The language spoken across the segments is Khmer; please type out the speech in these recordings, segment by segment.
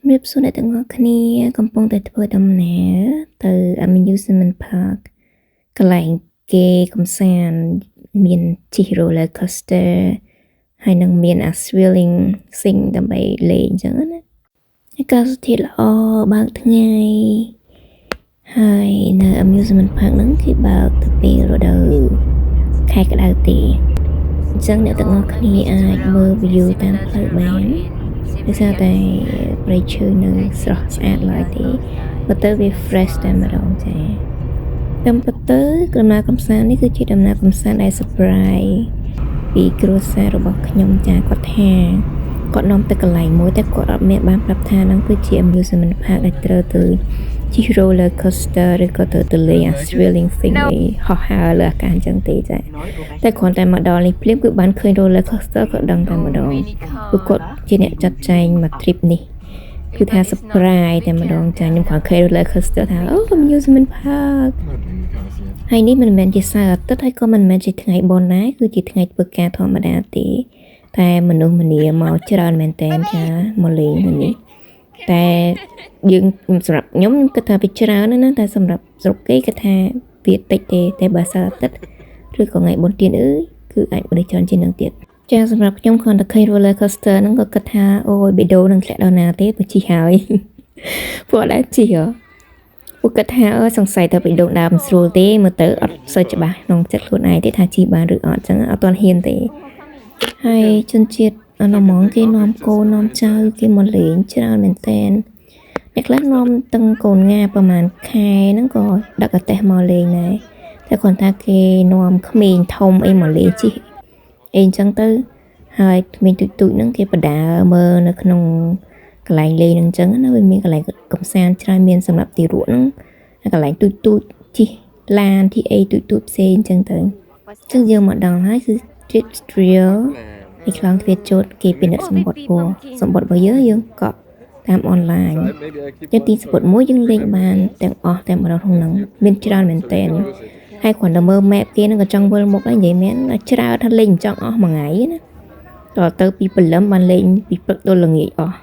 រៀបសួរអ្នកទាំងអស់គ្នាកំពុងតែធ្វើដំណើរទៅ Amusement Park កន្លែងគេកំសាន្តមានជិះ roller coaster ហើយនឹងមាន swirling thing ដើម្បីលេងអញ្ចឹងណាអាកាសធាតុល្អបើកថ្ងៃហើយនៅ Amusement Park ហ្នឹងគេបើកទៅពេលរដូវខែក្តៅទេអញ្ចឹងអ្នកទាំងអស់គ្នាអាចមើល view តាមផ្លូវបានដោយសារតែព្រៃឈើនៅស្រស់ស្អាតឡើយទេបើទៅវា fresh តែម្ដងចាតាមពិតទៅដំណើរកំសាន្តនេះគឺជាដំណើរកំសាន្តដែល surprise ពីគ្រួសាររបស់ខ្ញុំចាគាត់ថាគាត់នាំទៅកន្លែងមួយតែគាត់អត់មានបានប្រាប់ថាហ្នឹងគឺជា amusement park ដែលត្រូវទៅជិះ roller coaster ឬក៏ទៅលេង swirling thing ហោះហើរលើអាកាសអញ្ចឹងទេចាតែគ្រាន់តែមកដល់នេះភ្លាមគឺបានឃើញ roller coaster ក៏ដឹងតែម្ដងគឺគាត់ជាអ្នកចាត់ចែងមក trip នេះគឺថា surprise តែម្ដងចាខ្ញុំគ្រាន់ឃើញ roller coaster ថាអូ amusement park ហើយនេះមិនមែនជាសៅរ៍អាទិត្យហើយក៏មិនមែនជាថ្ងៃបុណ្យដែរគឺជាថ្ងៃធ្វើការធម្មតាទេតែមនុស្សម្នាមកច្រើនមែនតើចាមកលេងនេះតែយើងសម្រាប់ខ្ញុំគិតថាវាច្រើនណាស់តែសម្រាប់ស្រុកគេគិតថាវាតិចទេតែបើសៅរ៍អាទិត្យឬក៏ថ្ងៃបុណ្យទានគឺអាចមនុស្សច្រើនជាងនឹងទៀតចាសម្រាប់ខ្ញុំគ្រាន់តែឃើញ roller coaster ហ្នឹងក៏គិតថាអូយបេដូនឹងធ្លាក់ដល់ណាទេបើជិះហើយពួកអត់ដែរជិះពួកគិតថាសង្ស័យទៅបេដូដើមស្រួលទេមើលទៅអត់សូវច្បាស់ក្នុងចិត្តខ្លួនឯងទេថាជិះបានឬអត់ចឹងអត់ទាន់ហ៊ានទេហើយជនជាតិអនុមងគេនាំកូននាំចៅគេមកលេងច្រើនមែនតើអ្នកខ្លះនាំទាំងកូនងាប្រហែលខែហ្នឹងក៏ដឹកអាតេះមកលេងដែរតែគ្រាន់តែគេនាំក្មេងធំអីមកលេងជិះអីអញ្ចឹងទៅហើយក្មេងទូចហ្នឹងគេបដើមើលនៅក្នុងកន្លែងលេងហ្នឹងអញ្ចឹងណាវាមានកន្លែងកំសាន្តច្រើនមានសម្រាប់ទីរក់ហ្នឹងកន្លែងទូចជិះឡានទីអីទូចផ្សេងអញ្ចឹងទៅអញ្ចឹងយើងមកដល់ហើយគឺ street trail ឯខ្លងទ្វារជោតគេពិនិត្យសម្បត្តិរបស់យើងកក់តាមអនឡាញតែទីសម្បត្តិមួយយើងលេងបានទាំងអស់តែម្ដងក្នុងហ្នឹងមានច្រើនមែនតើហើយគ្រាន់តែមើល map គេហ្នឹងក៏ចង់វិលមុខហើយនិយាយមែនច្រើនថាលេងចង់អស់មួយថ្ងៃណាតទៅពីព្រលឹមបានលេងពីព្រឹកដល់ល្ងាចអស់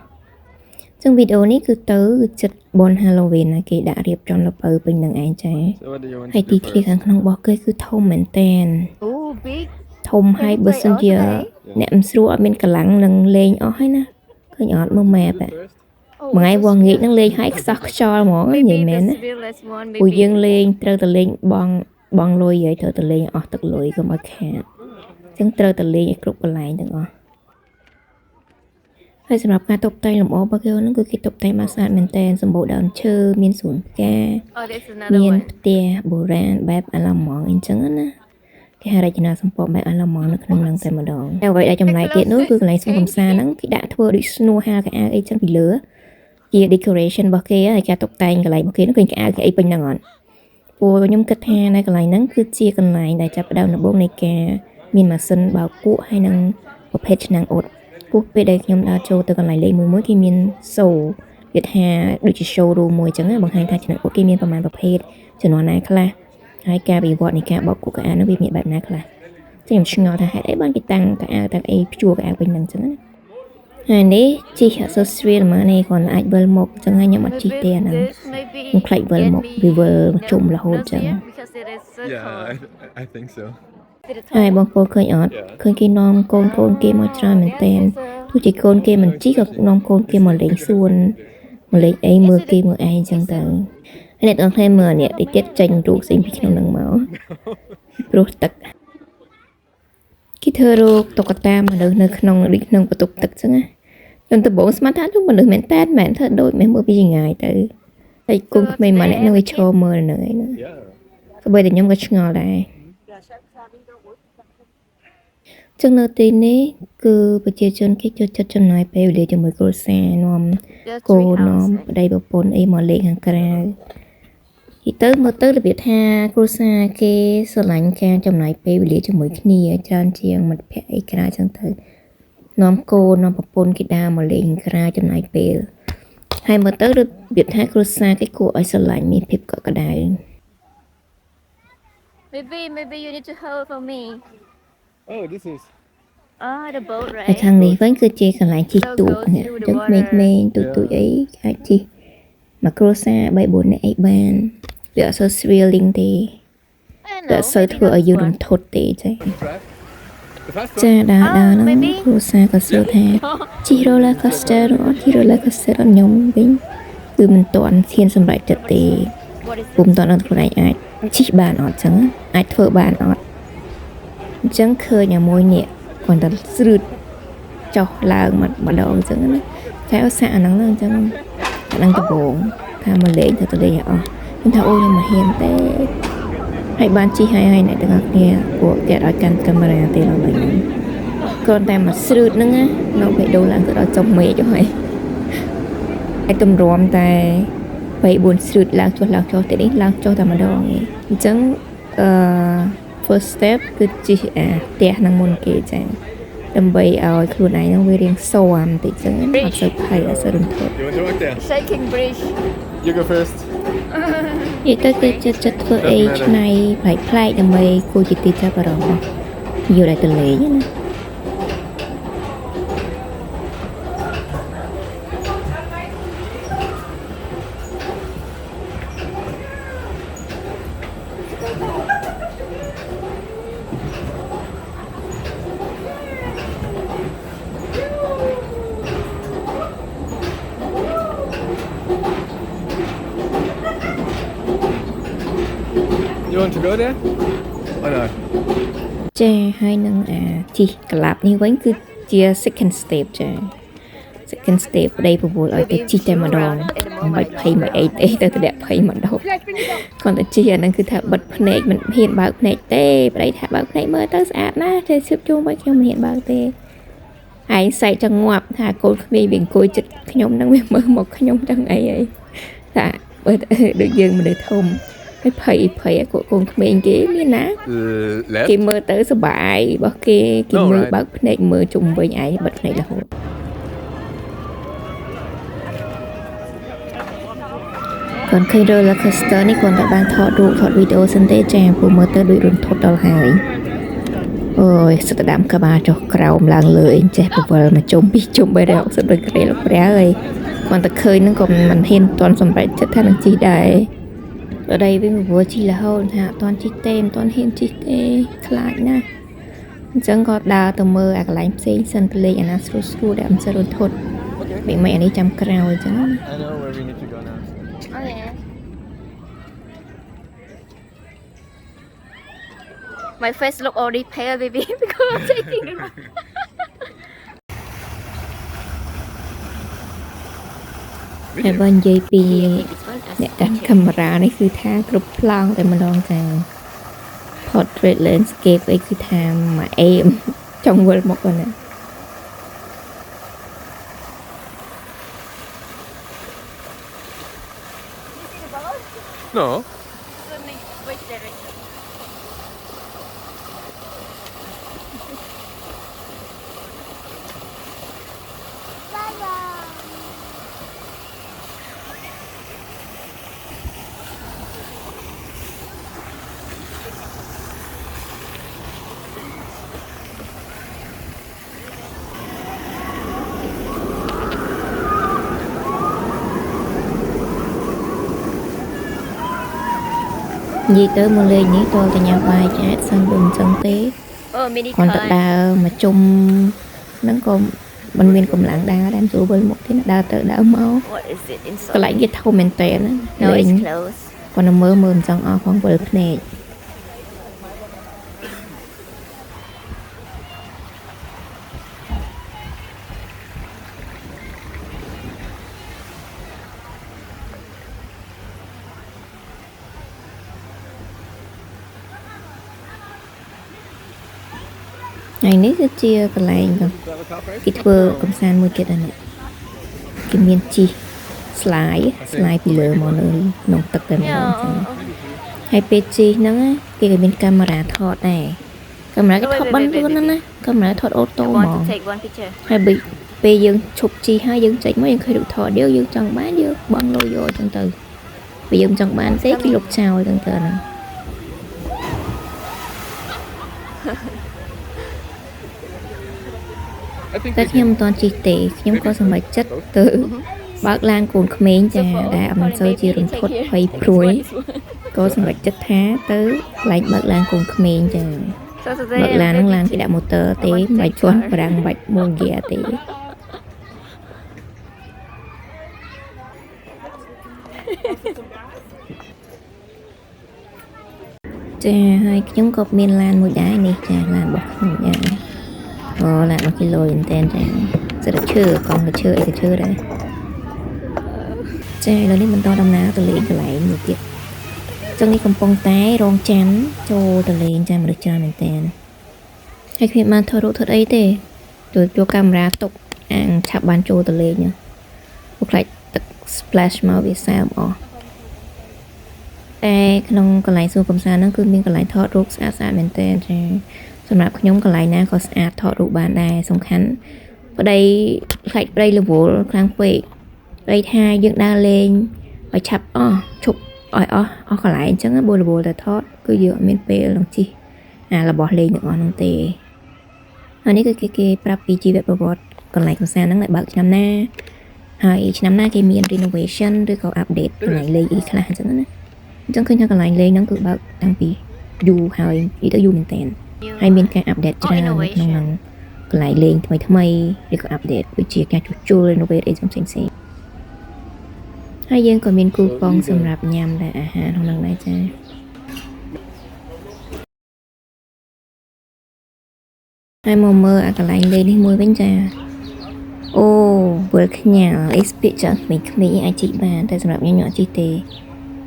ចឹងវីដេអូនេះគឺទៅចិត្តបុណ្យ Halloween ណាគេដាក់រៀបចំលពៅពេញនឹងឯងចាហើយទីធ្លាខាងក្នុងរបស់គេគឺធំមែនតើធំហើយបើសិនជាអ្នកមិនស្រួលអត់មានកម្លាំងនឹងលេងអស់ហើយណាឃើញអត់មើល map មួយថ្ងៃវងងាកនឹងលេងហើយខ្សោះខ្យល់ហ្មងនិយាយមែនណាពួកយើងលេងត្រូវតែលេងបងលុយហើយត្រូវតែលេងអស់ទឹកលុយកុំឲ្យខាតអញ្ចឹងត្រូវតែលេងឲ្យគ្រប់កន្លែងទាំងអស់ហើយសម្រាប់ការតុបតែងលម្អរបស់គេហ្នឹងគឺគេតុបតែងបានស្អាតមែនតើសម្បូរដើមឈើមានសួនផ្កាមានផ្ទះបុរាណបែបអាឡម៉ង់អញ្ចឹងណាគេហៅរចនាសម្ព័ន្ធបែបអាឡម៉ង់នៅក្នុងហ្នឹងតែម្ដងតែអ្វីដែលចម្លែកទៀតនោះគឺកន្លែងស្មុគកំសាន្តហ្នឹងគេដាក់ធ្វើដូចស្នូហាលកៅអៅអីចឹងពីលើជា decoration របស់គេហើយគេតុបតែងកន្លែងរបស់គេហ្នឹងឃើញកៅអៅគេអីពេញហ្នឹងអត់ពួកខ្ញុំគិតថានៅកន្លែងហ្នឹងគឺជាកន្លែងដែលចាប់ផ្ដើមដំបូងនៃការមានម៉ាស៊ីនបោកគក់ហើយនឹងប្រភេទឆ្នាំងអ៊ុតពោះពេលដែលខ្ញុំដើរចូលទៅកន្លែងលេងមួយគេមាន show វាថាដូចជា showroom មួយអញ្ចឹងបង្ហាញថាឆ្នាំងអ៊ុតគេមានប្រមាណប្រភេទចំនួនណាខ្លះហើយការវិវត្តនៃការបោកគក់កៅអៅនោះវាមានបែបណាខ្លះខ្ញុំឆ្ងល់ថាហេតុអីបានគេតាំងកៅអៅតាំងអីព្យួរកៅអៅពេញហ្នឹងអញ្ចឹងណាហើយនេះជីអត់សូវស្រួលមកនេះគាត់អាចវិលមុខអញ្ចឹងហើយខ្ញុំអត់ជីទេអាហ្នឹងខ្ញុំខ្លាចវិលមុខវាវិលជុំរហូតអញ្ចឹង I think so ហើយបងប្អូនឃើញអត់ឃើញគេនាំកូនគេមកច្រើនមែនតើទោះជាកូនគេមិនជីក៏នាំកូនគេមកលេងសួនមកលេងអីមើលគេមើលឯងអញ្ចឹងទៅហើយអ្នកទាំងគ្នាមើលនេះតិចទៀតចេញរូបផ្សេងពីក្នុងនឹងមកព្រោះទឹកគេធ្វើរូបតុក្កតាមនុស្សនៅក្នុងដូចក្នុងបន្ទប់ទឹកអញ្ចឹងណាខ្ញុំដំបូងស្មានថាមនុស្សមែនតើមិនធ្វើដូចមិនមើលពីងាយទៅតែកូនក្មេងម្នាក់នឹងវាឈរមើលនៅឯនោះក៏បីតែខ្ញុំក៏ឆ្ងល់ដែរចឹងនៅទីនេះគឺប្រជាជនគេចូលចិត្តចំណាយពេលវេលាជាមួយគ្រួសារនាំកូននាំប្តីប្រពន្ធអីមកលេងខាងក្រៅទៅមើលទៅរបៀបថាគ្រួសារគេស្រឡាញ់ការចំណាយពេលវេលាជាមួយគ្នាច្រើនជាងមិត្តភ័ក្តិអីក្រៅចឹងទៅនាំកូននាំប្រពន្ធគេដើរមកលេងក្រៅចំណាយពេលហើយមើលទៅរបៀបថាគ្រួសារគេគួរឲ្យស្រឡាញ់មានភាពកក់ក្ដៅ Maybe you need to hold for me. Oh, this is the boat, ហើយ right? ខាងនេះវិញគឺជាកន្លែងជិះទូកនេះចឹងក្មេងៗទូកអីអាចជិះមកគ្រួសារ3 4នាក់អីបានវាអត់សូវ thrilling ទេ I វាអ know, ត់សូវ maybe ធ្វើឲ្យ not យើងរ fun. ន្ធត់ទេចា The fast ចា one? ដើរហ្នឹង maybe. គ្រួសារក៏សួរថាជិះ roller coaster ឬអត់ជិះ roller coaster អត់ខ្ញុំវិញគឺមិនទាន់ឈានសម្រេចចិត្តទេ What is ពុំទាន់អត់ខ្លួនឯងអាចជិះបានអត់ចឹងអាចធ្វើបានអត់អញ្ចឹងឃើញតែមួយនេះគាត់តែស្រួតចុះឡើងមកម្ដងអញ្ចឹងណាតែឧស្សាហ៍អាហ្នឹងអញ្ចឹងអាហ្នឹងដំបងថាមកលេងទៅលេងឲ្យអស់ខ្ញុំថាអូខ្ញុំមិនហ៊ានទេហើយបានជិះហើយអ្នកទាំងអស់គ្នាពួកគេឲ្យកាន់កាមេរ៉ាទេឡើយហ្នឹងគ្រាន់តែមកស្រួតហ្នឹងណានៅពេលដូរឡើងទៅដល់ចុះមេឃហើយហើយទម្រាំតែ3 4ស្រួតឡើងចុះទេនេះឡើងចុះតែម្ដងឯងអញ្ចឹងfirst step គឺជិះផ្ទះហ្នឹងមុនគេចាដើម្បីឲ្យខ្លួនឯងហ្នឹងវារៀងស៊ាំតិចចឹងអត់សូវភ័យអត់សូវរន្ធត់ You want to walk there? shaking bridge? You go first. និយាយទៅគេចិត្តធ្វើអីឆ្នៃប្លែកៗដើម្បីគួរជាទីចាប់អារម្មណ៍យកឲ្យទៅលេងណា You want to go there? Or not? ចាហើយនឹងជិះក្លាប់នេះវិញគឺជា second step ចា second step ប្តីប្រពន្ធឲ្យទៅជិះតែម្ដងមិនភ័យមិនអីទេទៅទម្លាក់ភ័យម្ដងគាត់ទៅជិះអាហ្នឹងគឺថាបិទភ្នែកមិនហ៊ានបើកភ្នែកទេប្តីថាបើកភ្នែកមើលទៅស្អាតណាស់តែជិះជុំវិញខ្ញុំមិនហ៊ានបើកទេឯងសែកចង្ងាប់ថាកូនក្មេងវាអង្គុយចិត្តខ្ញុំហ្នឹងវាមើលមកខ្ញុំចឹងអីថាបើដូចយើងមនុស្សធំហើយភ័យអាកូនក្មេងគេមានណា Left? គេមើលទៅសុបាយរបស់គេមើល right. បើកភ្នែកមើលជុំវិញឯងបិទភ្នែករហូតគាត់ឃើញ roller coaster នេះគាត់តែបានថតរូបថតវីដេអូសិនទេចាព្រោះមើលទៅដូចរន្ធត់ដល់ហើយអូយសិតតែដាំក្បាលចុះក្រោមឡើងលើអីចេះពវល់មកជុំ2ជុំ360ដូចក្រេលោកព្រះអើយគាត់តែឃើញហ្នឹងក៏មិនហ៊ានទាន់សម្រេចចិត្តថានឹងជិះដែរដល់đâyវិញព្រោះជិះរហូតថាអត់ទាន់ជិះទេមិនទាន់ហ៊ានជិះទេខ្លាចណាស់អញ្ចឹងក៏ដើរទៅមើលអាកន្លែងផ្សេងសិនទៅលេងអាណាស្រួលដែលមិនសូវរន្ធត់មិនអានេះចាំក្រោយអញ្ចឹងណា I know where we need to go now. Oh yeah. My face look already pale, baby, because I'm taking it. ហើយបើនិយាយពី This one, អ្នកកាន់កាមេរ៉ានេះគឺថាគ្រប់ប្លង់តែម្ដងចា portrait landscape អីគឺថាមកអេមចង់វិលមកហ្នឹងណា No. Which direction?និយាយទៅមកលេងនេះតើកញ្ញាបាយចែកសិនដូចអញ្ចឹងទេ Oh, mini គាត់ទៅ car. ដើរមកជុំហ្នឹងក៏មិនមានកម្លាំងដើរដែរស្រួលវិលមកទេណាដើរទៅដើរមក What is it កន្ inside? លែងគេធំមែនតើណា No, លេង it's closed. គាត់នៅមើលមិនចង់អស់ផងវិលភ្នែក ហើយនេះគឺជាកន្លែង Grab a car first? គេធ្វើកំសាន្តមួយទៀតហ្នឹងគេមានជីស្លាយពីលើមកនៅក្នុងទឹកតែម្ដង Yeah. ចឹងហើយពេលជីហ្នឹងគេក៏មានកាមេរ៉ាថតដែរកាមេរ៉ាគេថតបានលឿនណាស់កាមេរ៉ាថតអូតូ You ហ្ម want ង to take one picture? ហើយពេលយើងឈប់ជីហើយយើងចេញមកយើងឃើញរូបថតយើងចង់បានយើងបង់លុយយកចឹងទៅពេលយើងចង់បានទេគេលុបចោលចឹងទៅហ្នឹង It's I think តែ we ខ្ញុំ can. មិនទាន់ជិះទេខ្ញុំក៏សម្រេចចិត្តទៅបើកឡានកូនក្មេងចាដែលអត់សូវជារន្ធត់ភ័យព្រួយក៏សម្រេចចិត្តថាទៅកន្លែងបើកឡានកូនក្មេងចា So បើក today ឡាន I'm ហ្នឹង going ឡាន to គេដាក់ម៉ូទ័រទេមិនបាច់ជន់ប្រាំងមិនបាច់មួងហ្គាទេចាហើយខ្ញុំក៏មានឡានមួយដែរនេះចាឡានរបស់ខ្ញុំចាអូឡាន1គីឡូមែនតើចាសិតតែឈើកង់ក៏ឈើអីក៏ឈើដែរចាឥឡូវនេះបន្តដំណើរទៅលេងកន្លែងមួយទៀតចឹងនេះកំពុងតែរងចាំចូលទៅលេងចាំមនុស្សច្រើនមែនតើហើយគ្មានបានថតរូបថតអីទេយកកាមេរ៉ាទុកអាងឆាប់បានចូលទៅលេងពួកខ្លាចទឹក splash មកវាសើមអស់តែក្នុងកន្លែងសួនកំសាន្តហ្នឹងគឺមានកន្លែងថតរូបស្អាតៗមែនតើចាសម្រាប់ខ្ញុំកន្លែងណាក៏ស្អាតថតរូបបានដែរសំខាន់ប្តីខ្លាចប្តីរវល់ខ្លាំងពេកប្តីថាយើងដើរលេងឲ្យឆាប់អស់ឈប់ឲ្យអស់កន្លែងអញ្ចឹងបើរវល់តែថតគឺយើងអត់មានពេលនឹងជិះរបស់លេងទាំងអស់ហ្នឹងទេហើយនេះគឺគេប្រាប់ពីជីវប្រវត្តិកន្លែងកំសាន្តហ្នឹងដែលបើកឆ្នាំណាហើយឆ្នាំណាគេមាន renovation ឬក៏ update កន្លែងលេងអីខ្លះអញ្ចឹងណាអញ្ចឹងឃើញថាកន្លែងលេងហ្នឹងគឺបើកតាំងពីយូរហើយនិយាយទៅយូរមែនតើហើយមានការ update ច្រើននៅក្នុងហ្នឹងកន្លែងលេងថ្មីឬក៏ update ដូចជាការជួសជុល renovate អីផ្សេងៗហើយយើងក៏មានគូប៉ុងសម្រាប់ញ៉ាំតែអាហារក្នុងហ្នឹងដែរចាហើយមកមើលអាកន្លែងលេងនេះមួយវិញចាអូវិលខ្ញាល់អេស្ពីចាក្មេងៗអាចជិះបានតែសម្រាប់ខ្ញុំអត់ជិះទេ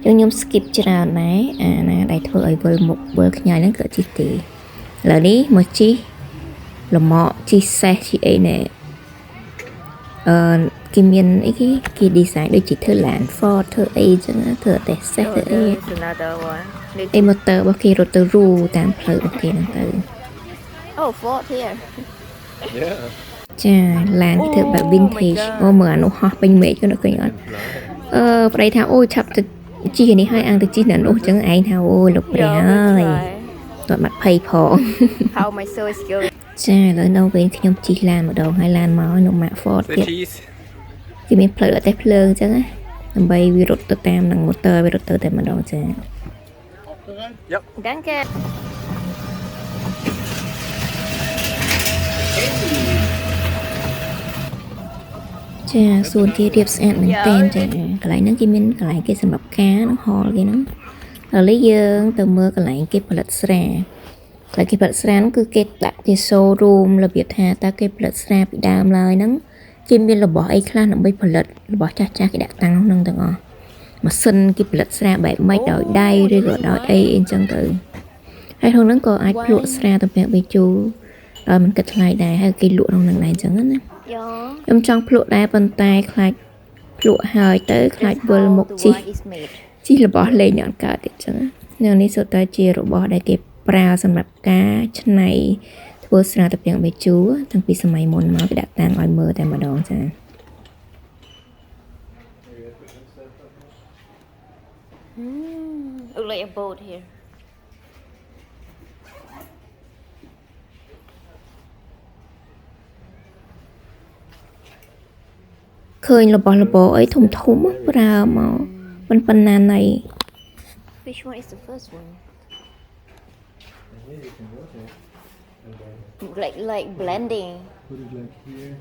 ខ្ញុំ skip ច្រើនដែរអាណាដែលធ្វើឲ្យវិលមុខវិលខ្ញាល់ហ្នឹងក៏ជិះទេឥឡូវនេះមកជិះលម៉កជិះសេះជិះអីណែគេមានអីគេ design ដូចជាធ្វើឡាន Ford ធ្វើអីចឹងធ្វើតែសេះធ្វើអី There's another one. អីម៉ូទ័ររបស់គេរត់ទៅរូតាមផ្លូវរបស់គេហ្នឹងទៅ Oh, Ford here. Yeah. ចាឡានគេធ្វើបែប vintage អូមើលអានោះហោះពេញមេឃក៏នឹកឃើញអត់ប្តីថាអូឆាប់ទៅជិះនេះហើយអាំងទៅជិះនៅនោះចឹងឯងថាអូលោកព្រះហើយតើបាត់ភ័យផង How my soul is going. ចាឥឡូវនៅវិញខ្ញុំជិះឡានម្ដងហើយឡានមកនៅ Mac Ford ទៀត cheese. គេមានផ្លូវអត់ទេភ្លើងចឹងណាដើម្បីវារត់ទៅតាមនឹងម៉ូទ័រវារត់ទៅតែម្ដងចា Danke. ចាសួនគេរៀបស្អាតមែនទែនចាកន្លែងហ្នឹងគេមានកន្លែងគេសម្រាប់ការនឹង hall គេហ្នឹងឥឡូវយើងទៅមើលកន្លែងគេផលិតស្រាកន្លែងគេផលិតស្រាហ្នឹងគឺគេដាក់ជា showroom របៀបថាតើគេផលិតស្រាពីដើមឡើយហ្នឹងគេមានរបស់អីខ្លះដើម្បីផលិតរបស់ចាស់ៗគេដាក់តាំងក្នុងទាំងអស់ម៉ាស៊ីនគេផលិតស្រាបែបម៉េចដោយដៃឬក៏ដោយអីអញ្ចឹងទៅហើយក្នុងហ្នឹងក៏អាចភ្លក់ស្រាទំពាំងបីជូរដោយមិនគិតថ្លៃដែរហើយគេលក់ក្នុងហ្នឹងដែរអញ្ចឹងណា Yeah. ខ្ញុំចង់ភ្លក់ដែរប៉ុន្តែខ្លាចភ្លក់ហើយទៅខ្លាចវិលមុខ The ជី wine is made. ជីរបស់លេងអត់កើតទេចឹងនៅនេះសុទ្ធតែជារបស់ដែលគេប្រើសម្រាប់ការច្នៃធ្វើស្រាទំពាំងបាយជូរតាំងពីសម័យមុនមកគេដាក់តាំងឲ្យមើលតែម្ដងចា Look like a boat here. ឃើញរបស់របរអីធំធំប្រើមកប៉ុណ្ណាណៃ Which one is the first one? Like blending. Put it like here.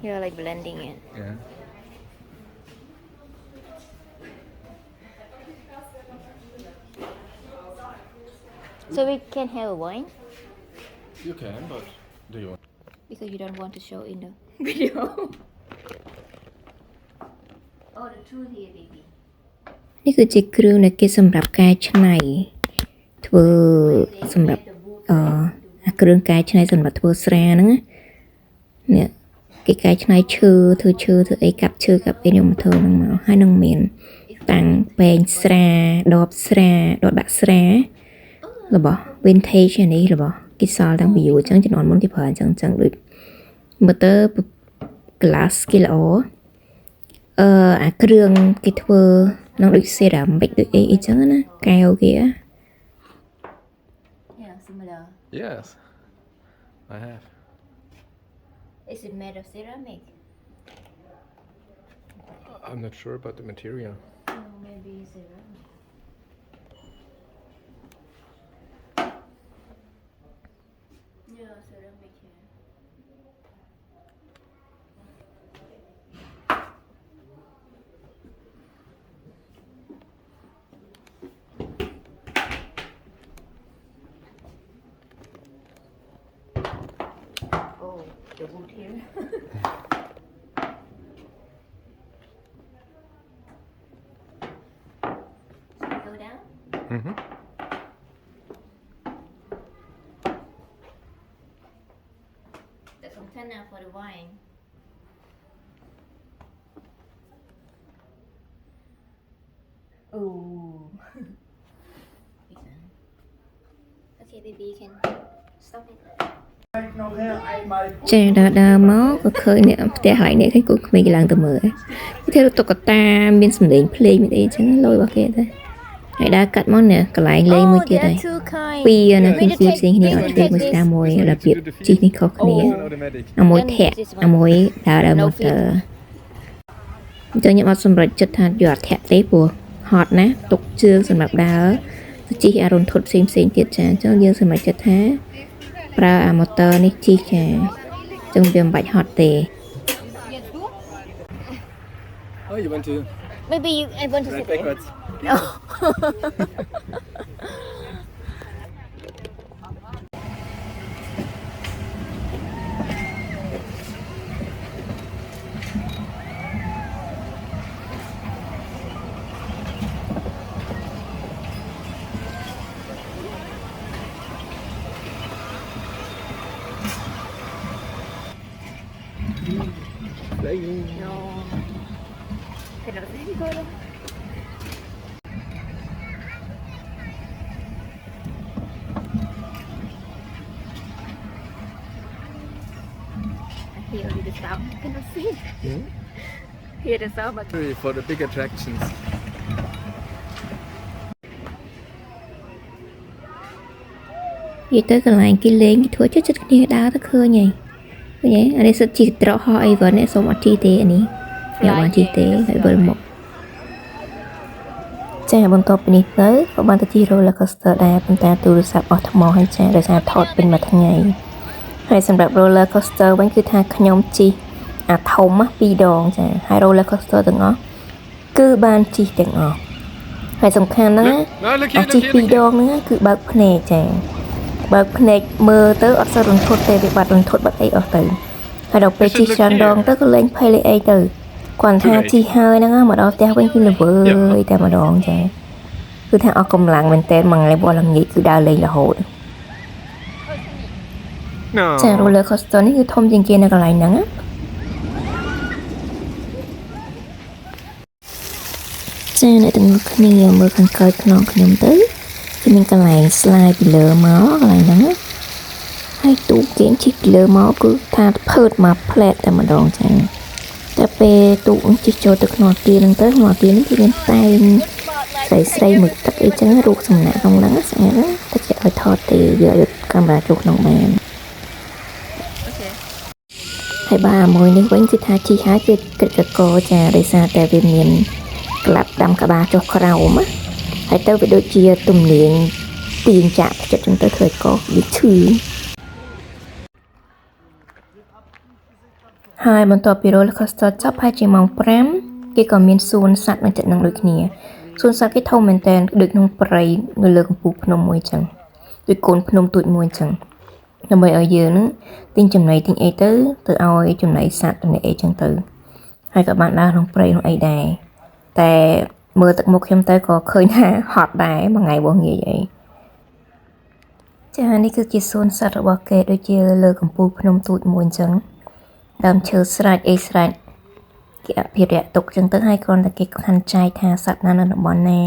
Yeah, like blending it. Yeah. So we can have a wine You can, but do you want? because you don't want to show in the video. Oh, the truth here, baby. នេះគឺជាគ្រឿងដែលគេសម្រាប់កែច្នៃធ្វើសម្រាប់អាគ្រឿងកែច្នៃសម្រាប់ធ្វើស្រាហ្នឹងនេះគេកែច្នៃឈើធ្វើអីកាប់ឈើកាប់អីខ្ញុំមកធ្វើហ្នឹងមកហើយនឹងមានតាំងពេងស្រាដបស្រាដបបាក់ស្រារបស់ vintage នេះរបស់គេសល់តាំងពីយូរអញ្ចឹងជំនាន់មុនគេប្រើអញ្ចឹងដូច motor glass គេល្អអាគ្រឿងគេធ្វើនឹងដូច ceramic ដូចអីអញ្ចឹងណាកែវគេ Yeah, similar. Yes. I have. Is it made of ceramic? I'm not sure about the material. No, maybe ceramic. Yeah, ceramic here. Oh, the wood here. Should we go down? Mm-hmm. The container for the wine. Oh. Okay, baby, you can stop it. ចាដើរមកក៏ឃើញអ្នកផ្ទះហើយអ្នកឃើញគូក្មេងឡើងទៅមើលគេធ្វើតុក្កតាមានសម្លេងភ្លេងមានអីចឹងលយរបស់គេទៅហើយដើរកាត់មកនេះកន្លែងលេងមួយទៀតហើយពីរណាឃើញពីផ្សេងគ្នាអត់ទេមួយស្ដាមួយរបៀបជីនេះខុសគ្នាអាមួយធាក់អាមួយដើរម៉ូទ័រអញ្ចឹងខ្ញុំអត់សម្រេចចិត្តថាយកអត់ធាក់ទេព្រោះហត់ណាទុកជើងសម្រាប់ដើរទៅជីអារុនធុតផ្សេងទៀតចាអញ្ចឹងយើងសម្រេចចិត្តថាប្រើអាម៉ូទ័រនេះជីចាចឹងវាមិនបាច់ហត់ទេ Oh, you want to Maybe I want to ride sit there. backwards? Playing. Can I see go there? I hear the sound. Can I see? Hmm? Hear the sound, but For the big attractions. និយាយទៅកន្លែងគេលេងគេធ្វើចិត្តគ្នាដើរទៅឃើញហើយឃើញអានេះសិតជីត្រកហោះអីវ៉ាន់នេះសូមអត់ជីទេអានេះយកបានជីទេហើយវិលមកចាបន្ទាប់ពីនេះទៅក៏បានទៅជី roller coaster ដែរប៉ុន្តែទូរស័ព្ទអស់ថ្មហើយចាដោយសារថតពេញមួយថ្ងៃហើយសម្រាប់ roller coaster វិញគឺថាខ្ញុំជីអាធំ2ដងចាហើយ roller coaster ទាំងអស់គឺបានជីទាំងអស់ហើយសំខាន់ណាស់ No, look អា here, ជី look here, 2 ដ look ងហ្នឹងគឺបើកភ្នែកចាបើកភ្នែកមើលទៅអត់សូវរន្ធត់ទេវាបាត់រន្ធត់បាត់អីអស់ទៅហើយដល់ពេលជីច្រើនដងទៅក៏លេងភ័យលេងអីទៅគាត់ថាជីហើយហ្នឹងមកដល់ផ្ទះវិញគឺល្វើយតែម្ដងចាគឺថាអស់កម្លាំងមែនតើមួយថ្ងៃបោះល្ងាចគឺដើរលេងរហូត here. No. ចា roller coaster នេះគឺធំជាងគេនៅកន្លែងហ្នឹងណាចាអ្នកទាំងអស់គ្នាមើលខាងក្រោយខ្នងខ្ញុំទៅគឺមានកន្លែង slide ពីលើមកកន្លែងហ្នឹងណាហើយទូគេងជិះពីលើមកគឺថាភើតមកផ្លែតតែម្ដងចាតែពេលទូជិះចូលទៅក្នុងអគារហ្នឹងទៅក្នុងអគារហ្នឹងគឺមានតែងស្រីមួយទឹកអីចឹងរូបសំណាក់ក្នុងហ្នឹងស្អាតណាតែគេឲ្យថតទេយកកាមេរ៉ាចូលក្នុងបាន okay. ហើយបាទមួយនេះវិញគឺថាជីហើយគឺគិតកកចាដោយសារតែវាមានក្លាប់ដាំក្បាលចុះក្រោមណាហើយទៅវាដូចជាទំនៀងទាញចាក់ចិត្តចឹងទៅធ្វើឲ្យកវាឈឺហើយបន្ទាប់ពី roller coaster ចប់ហើយជាម៉ោង5គេក៏មានសួនសត្វនៅចិត្តនឹងដូចគ្នាសួនសត្វគេធំមែនតើដូចក្នុងព្រៃនៅលើកំពូលភ្នំមួយចឹងដូចកូនភ្នំទូចមួយចឹងដើម្បីឲ្យយើងនឹងទិញចំណីទិញអីទៅឲ្យចំណីសត្វចំណីអីចឹងទៅហើយក៏បានដើរក្នុងព្រៃក្នុងអីដែរតែមើលទឹកមុខខ្ញុំទៅក៏ឃើញថាហត់ដែរមួយថ្ងៃបងងាយអីចានេះគឺជាសួនសត្វរបស់គេដូចជាលើកំពូលភ្នំទូចមួយចឹងដើមឈើស្រាច់អីស្រាច់គេអភិរក្សទុកចឹងទៅហើយគ្រាន់តែគេខណ្ឌចែកថាសត្វណានៅតំបន់ណា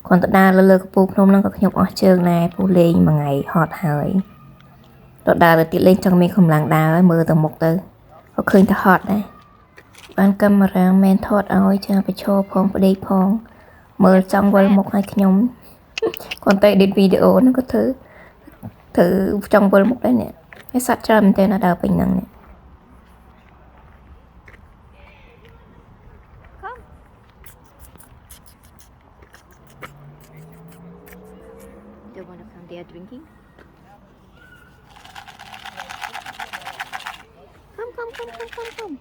គ្រាន់តែដើរលើកំពូលភ្នំហ្នឹងក៏ខ្ញុំអស់ជើងដែរពូលេងមួយថ្ងៃហត់ហើយដល់ដើរទៅទៀតលេងចង់មានកម្លាំងដើរហើយមើលទៅមុខទៅក៏ឃើញតែហត់ដែរបានកាមេរ៉ាមែនថតឲ្យចាប្រឈរផងប្តីផងមើលចង់វិលមុខឲ្យខ្ញុំគាត់តែ edit វីដេអូហ្នឹងក៏ធ្វើចង់វិលមុខដែរនេះហើយសត្វច្រើនមែនតើដើរពេញហ្នឹងនេះ they are drinking. Come.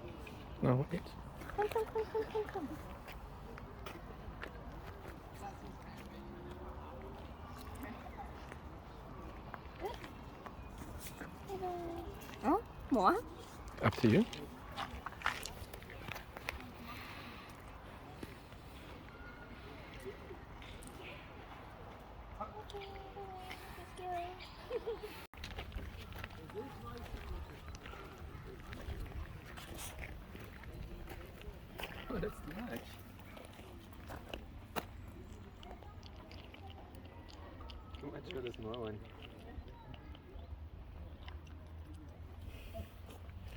No, wait. Come. Oh, more? Up to you. Oh, that's large. Too much for the small one.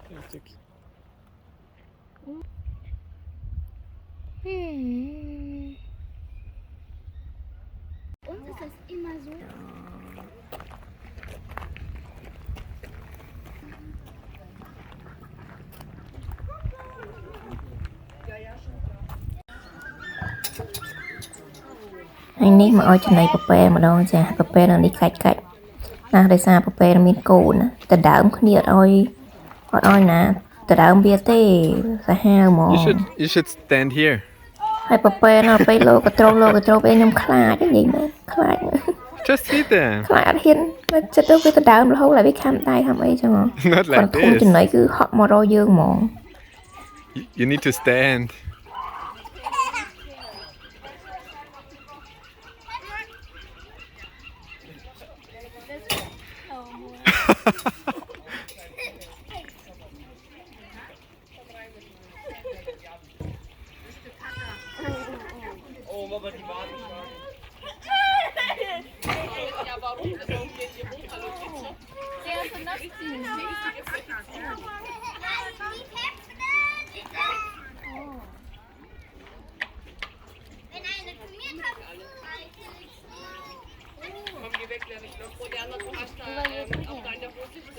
Yeah, check. Uns ist das immer so. Anh ní mà oi chân này bè mà đâu chả bè là đi cạch na để xa bè là miền cổ nè từ đảo không nhiệt oi nè từ đảo bia tê sa ha mò You should stand here. hay bè nó bè lô cái trâu bè nhom khai cái gì mà khai Just sit there. khai hiên nó chết đâu cái từ đảo mà không lại biết khám tay khám ấy cho ngó Not còn like thun chân this. này cứ họ mò roi dương mò You need to stand. Wenn eine zu mir kommt,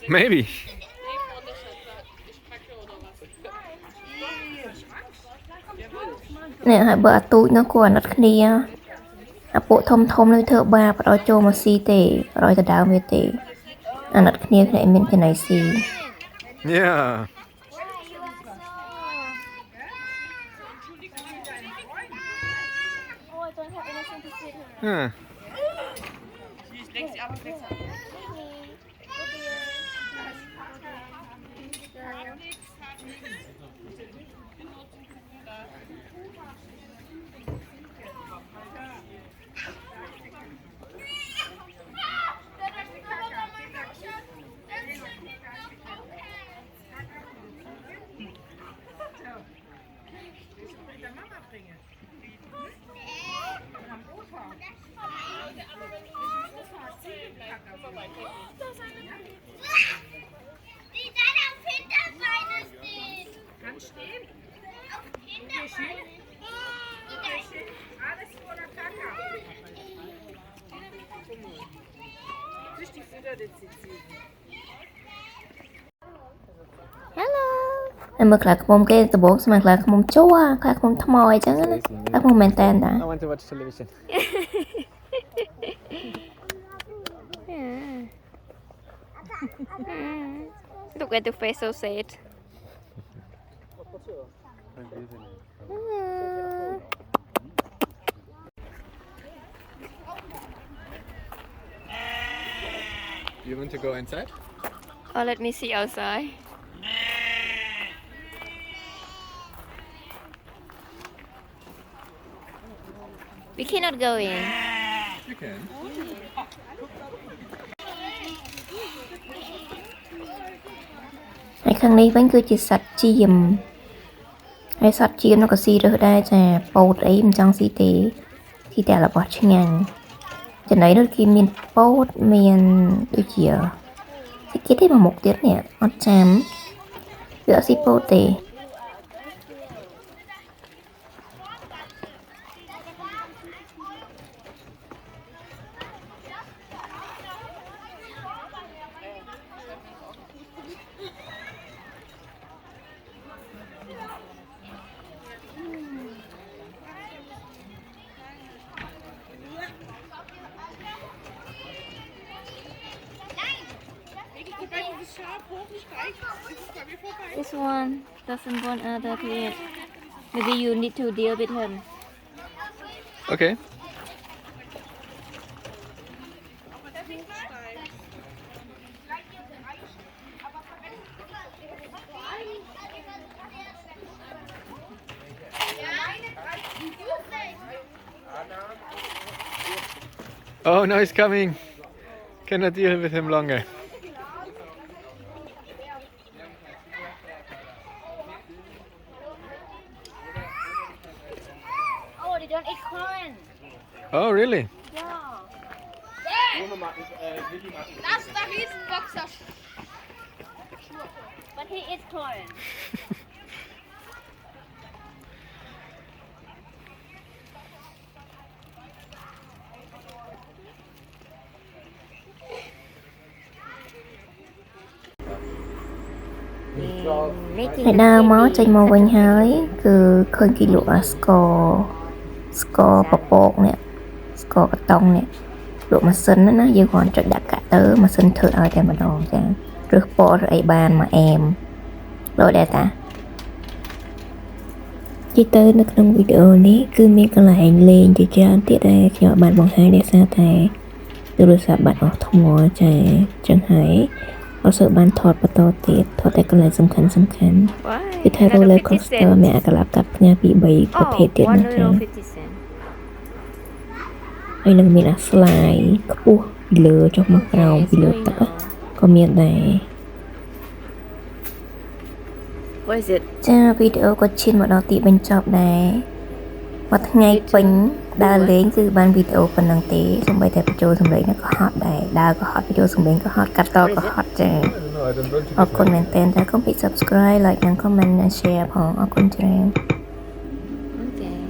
Maybe. នេះហើយបើអាទូចនោះគួរអាណិតគ្នាអាពួកធំនៅធ្វើបាបអត់ចូលមកស៊ីទេអត់ឲ្យទៅដើមវាទេអាណិតគ្នាគ្នាមានចំណៃស៊ី Yeah. Oh, I don't have anything to feed her. Huh. Die dann auf Hinterbeine steht. Kann stehen. Auf Hinterbeine. Alles voller Kaka. Richtig füttert sie. Hello. ហើយមើលខ្លាឃ្មុំគេដំបងស្មានខ្លាឃ្មុំជួខ្លាឃ្មុំថ្មអញ្ចឹងណាខ្លាឃ្មុំមែនតែនតា I want to watch television. Look at the face so sad. You want to go inside? Oh, let me see outside. We cannot go in. You can. ហើយខាងនេះវិញគឺជាសត្វជៀមហើយសត្វជៀមនោះក៏ស៊ីរើសដែរចាពោតអីមិនចង់ស៊ីទេស៊ីតែរបស់ឆ្ងាញ់ចំណីនោះគេមានពោតមានដូចជាគេទេមកមុខទៀតនេះអត់ចាំវាអត់ស៊ីពោតទេ Are This one doesn't want other to eat. Maybe you need to deal with him. Okay. Oh, no, he's coming. Cannot deal with him longer. Oh, they don't eat corn. Oh, really? Das da Riesenboxer. But he eats corn. Making ហើយដើរមកចេញមកវិញហើយគឺឃើញគេលក់អាស្ករពពកនេះស្ករកាតុងនេះលក់ម៉ាស៊ីនណាយើងគ្រាន់ចុចដាក់កាក់ទៅម៉ាស៊ីនធ្វើឲ្យតែម្ដងចាឬពណ៌ឬអីបានមកអែមលោកដែរតាទីទៅនៅក្នុងវីដេអូនេះគឺមានកន្លែងលេងជាច្រើនទៀតដែលខ្ញុំបានបង្ហាញដោយសារតែទូរស័ព្ទបាត់អស់ថ្មចាចឹងហើយអត់សូវបានថតបន្តទៀតថតតែកន្លែងសំខាន់ Why? គឺថា roller coaster មានអាកលាប់កាត់ផ្ញើពី3ប្រភេទទៀតណាចា $1.50. ហើយនឹងមានអា slide ខ្ពស់ពីលើចុះមកក្រោមពីលើទឹកក៏មានដែរ What is it? ចាវីដេអូក៏ឈានមកដល់ទីបញ្ចប់ដែរមួយថ្ងៃពេញដើរលេងគឺបានវីដេអូប៉ុណ្ណឹងទេសូម្បីតែបញ្ចូលសម្លេងក៏ហត់ដែរដើរក៏ហត់បញ្ចូលសម្លេងក៏ហត់កាត់តក៏ហត់ចាអរគុណមែនតើតែកុំភ្លេច subscribe like និង comment និង share ផងអរគុណច្រើន Okay.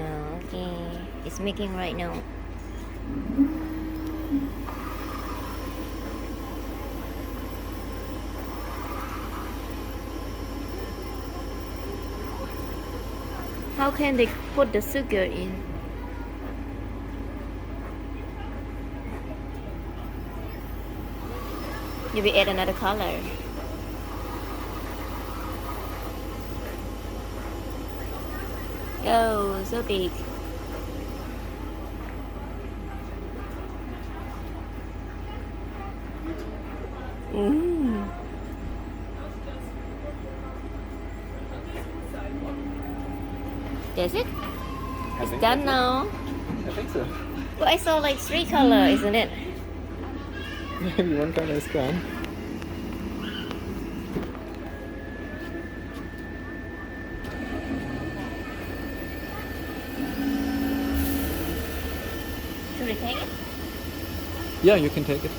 Oh, okay. It's making right now. How can they put the sugar in? Maybe add another color. Oh, so big. That's it? It's done now. I think so. Well, I saw like 3 color, isn't it? Maybe one color is gone. Should we take it? Yeah, you can take it.